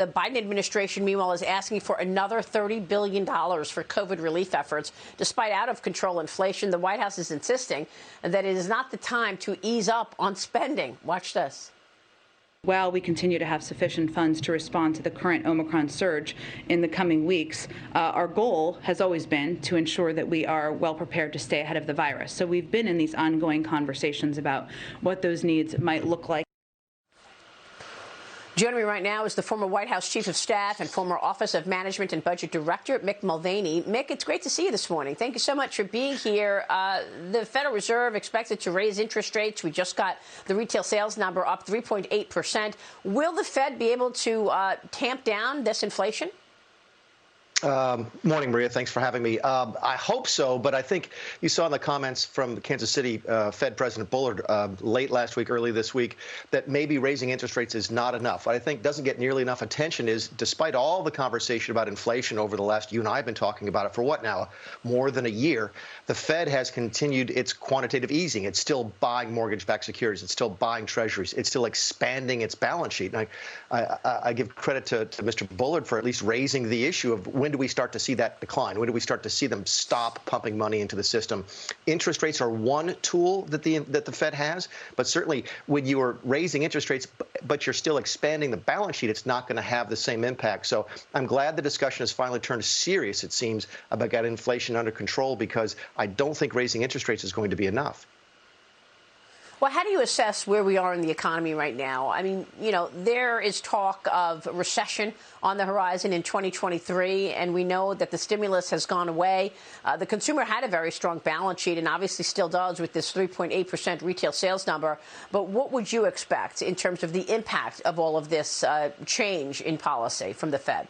The Biden administration, meanwhile, is asking for another $30 billion for COVID relief efforts. Despite out-of-control inflation, the White House is insisting that it is not the time to ease up on spending. Watch this. While we continue to have sufficient funds to respond to the current Omicron surge in the coming weeks, our goal has always been to ensure that we are well prepared to stay ahead of the virus. So we've been in these ongoing conversations about what those needs might look like. Joining me right now is the former White House Chief of Staff and former Office of Management and Budget Director, Mick Mulvaney. Mick, it's great to see you this morning. Thank you so much for being here. The Federal Reserve expected to raise interest rates. We just got the retail sales number up 3.8%. Will the Fed be able to tamp down this inflation? Morning, Maria. Thanks for having me. I hope so, but I think you saw in the comments from the Kansas City Fed President Bullard late last week, early this week, that maybe raising interest rates is not enough. What I think doesn't get nearly enough attention is, despite all the conversation about inflation over the last, you and I have been talking about it for what now, more than a year, the Fed has continued its quantitative easing. It's still buying mortgage-backed securities. It's still buying treasuries. It's still expanding its balance sheet. And I give credit to Mr. Bullard for at least raising the issue of when do we start to see that decline? When do we start to see them stop pumping money into the system? Interest rates are one tool that the Fed has, but certainly when you are raising interest rates, but you're still expanding the balance sheet, it's not going to have the same impact. So I'm glad the discussion has finally turned serious, it seems, about getting inflation under control, because I don't think raising interest rates is going to be enough. Well, how do you assess where we are in the economy right now? I mean, you know, there is talk of recession on the horizon in 2023, and we know that the stimulus has gone away. The consumer had a very strong balance sheet and obviously still does with this 3.8% retail sales number. But what would you expect in terms of the impact of all of this change in policy from the Fed?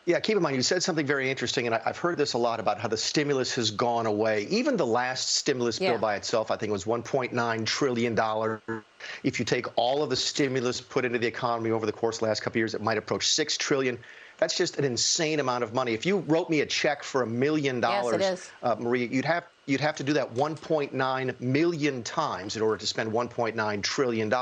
Yeah, keep in mind, you said something very interesting, and I've heard this a lot about how the stimulus has gone away. Even the last stimulus bill by itself, I think, was $1.9 trillion. If you take all of the stimulus put into the economy over the course of the last couple of years, it might approach $6 trillion. That's just an insane amount of money. If you wrote me a check for $1 million, Maria, you'd have to do that 1.9 million times in order to spend $1.9 trillion.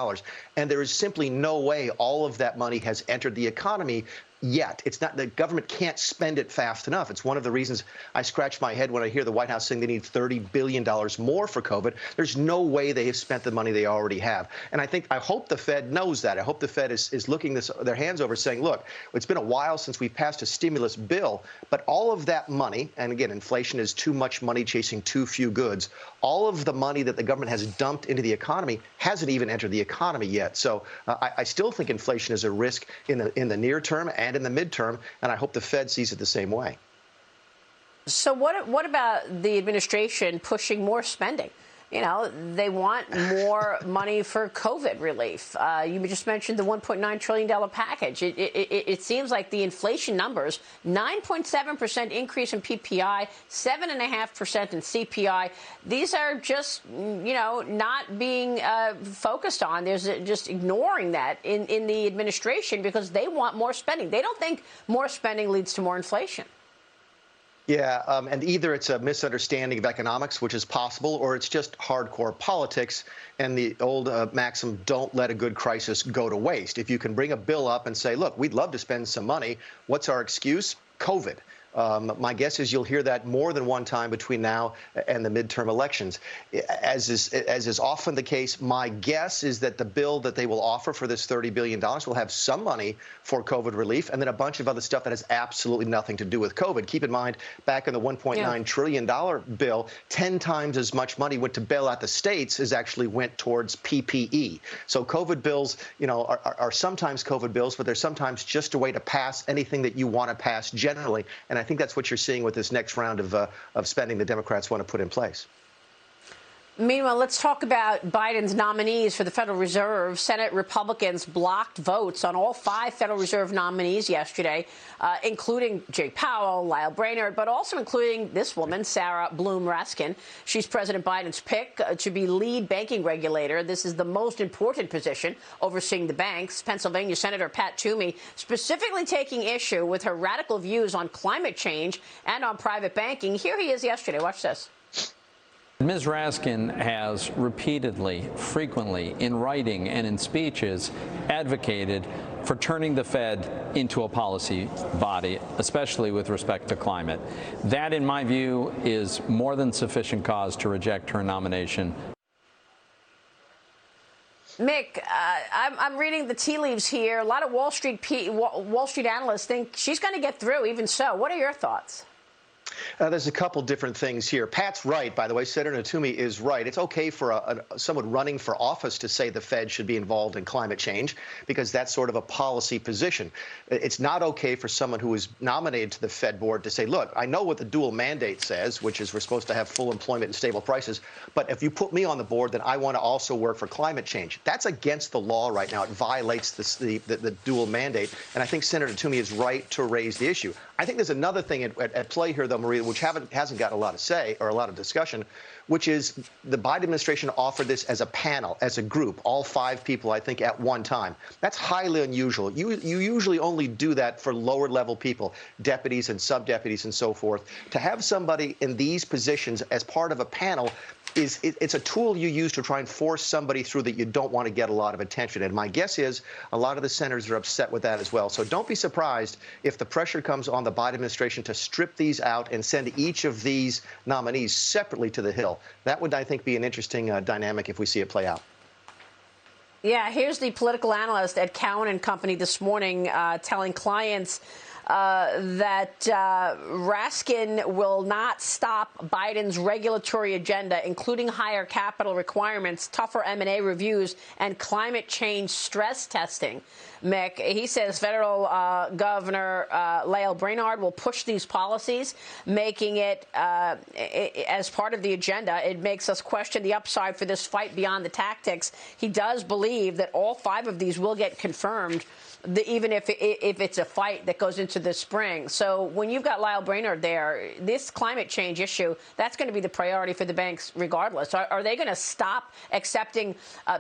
And there is simply no way all of that money has entered the economy yet. It's not, the government can't spend it fast enough. It's one of the reasons I scratch my head when I hear the White House saying they need $30 billion more for COVID. There's no way they have spent the money they already have. And I hope the Fed knows that. I hope the Fed is looking their hands over, saying, look, it's been a while since we've passed a stimulus bill, but all of that money, and again, inflation is too much money chasing too few goods, all of the money that the government has dumped into the economy hasn't even entered the economy yet. So I still think inflation is a risk in the near term and in the midterm, and I hope the Fed sees it the same way. So what about the administration pushing more spending? You know, they want more money for COVID relief. You just mentioned the $1.9 trillion package. It seems like the inflation numbers, 9.7% increase in PPI, 7.5% in CPI. These are just, you know, not being focused on. There's just ignoring that in the administration because they want more spending. They don't think more spending leads to more inflation. Yeah, and either it's a misunderstanding of economics, which is possible, or it's just hardcore politics and the old maxim, don't let a good crisis go to waste. If you can bring a bill up and say, look, we'd love to spend some money, what's our excuse? COVID. My guess is you'll hear that more than one time between now and the midterm elections. As is often the case, my guess is that the bill that they will offer for this $30 billion will have some money for COVID relief and then a bunch of other stuff that has absolutely nothing to do with COVID. Keep in mind, back in the $1.9 trillion bill, 10 times as much money went to bail out the states as actually went towards PPE. So COVID bills, you know, are sometimes COVID bills, but they're sometimes just a way to pass anything that you want to pass generally. And I think that's what you're seeing with this next round of spending the Democrats want to put in place. Meanwhile, let's talk about Biden's nominees for the Federal Reserve. Senate Republicans blocked votes on all 5 Federal Reserve nominees yesterday, including Jay Powell, Lyle Brainerd, but also including this woman, Sarah Bloom Raskin. She's President Biden's pick to be lead banking regulator. This is the most important position overseeing the banks. Pennsylvania Senator Pat Toomey specifically taking issue with her radical views on climate change and on private banking. Here he is yesterday. Watch this. Ms. Raskin has repeatedly, frequently, in writing and in speeches, advocated for turning the Fed into a policy body, especially with respect to climate. That, in my view, is more than sufficient cause to reject her nomination. Mick, I'm reading the tea leaves here. A lot of Wall Street analysts think she's going to get through. Even so, what are your thoughts? There's a couple different things here. Pat's right, by the way. Senator Toomey is right. It's okay for someone running for office to say the Fed should be involved in climate change because that's sort of a policy position. It's not okay for someone who is nominated to the Fed board to say, look, I know what the dual mandate says, which is we're supposed to have full employment and stable prices, but if you put me on the board, then I want to also work for climate change. That's against the law right now. It violates the dual mandate, and I think Senator Toomey is right to raise the issue. I think there's another thing at play here, though, Maria, which hasn't gotten a lot of say or a lot of discussion, which is the Biden administration offered this as a panel, as a group, all 5 people, I think, at one time. That's highly unusual. You usually only do that for lower-level people, deputies and sub-deputies and so forth. To have somebody in these positions as part of a panel it's a tool you use to try and force somebody through that you don't want to get a lot of attention. And my guess is a lot of the senators are upset with that as well. So don't be surprised if the pressure comes on the Biden administration to strip these out and send each of these nominees separately to the Hill. That would, I think, be an interesting dynamic if we see it play out. Yeah, here's the political analyst at Cowen and Company this morning telling clients that Raskin will not stop Biden's regulatory agenda, including higher capital requirements, tougher M&A reviews, and climate change stress testing. Mick, he says federal Governor Lael Brainard will push these policies, making it as part of the agenda. It makes us question the upside for this fight beyond the tactics. He does believe that all 5 of these will get confirmed, even if it's a fight that goes into the spring. So when you've got Lael Brainard there, this climate change issue, that's going to be the priority for the banks regardless. Are they going to stop accepting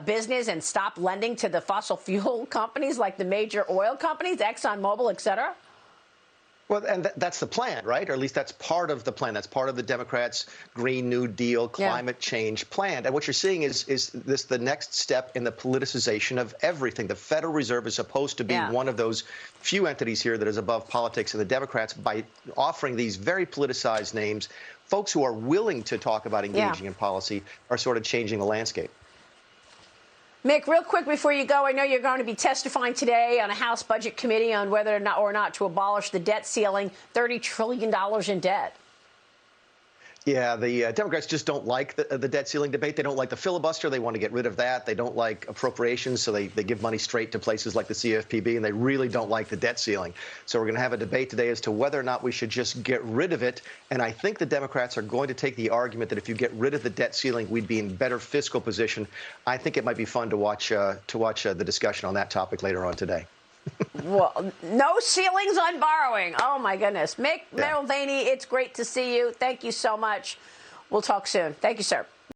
business and stop lending to the fossil fuel companies like the major oil companies, ExxonMobil, et cetera? Well, and that's the plan, right? Or at least that's part of the plan. That's part of the Democrats' Green New Deal climate change plan. And what you're seeing is this the next step in the politicization of everything. The Federal Reserve is supposed to be one of those few entities here that is above politics. And the Democrats, by offering these very politicized names, folks who are willing to talk about engaging in policy are sort of changing the landscape. Mick, real quick before you go, I know you're going to be testifying today on a House Budget Committee on whether or not to abolish the debt ceiling, $30 trillion in debt. Yeah, the Democrats just don't like the debt ceiling debate. They don't like the filibuster. They want to get rid of that. They don't like appropriations, so they give money straight to places like the CFPB, and they really don't like the debt ceiling. So we're going to have a debate today as to whether or not we should just get rid of it. And I think the Democrats are going to take the argument that if you get rid of the debt ceiling, we'd be in better fiscal position. I think it might be fun to watch the discussion on that topic later on today. Well, no ceilings on borrowing. Oh, my goodness. Mick Mulvaney, it's great to see you. Thank you so much. We'll talk soon. Thank you, sir.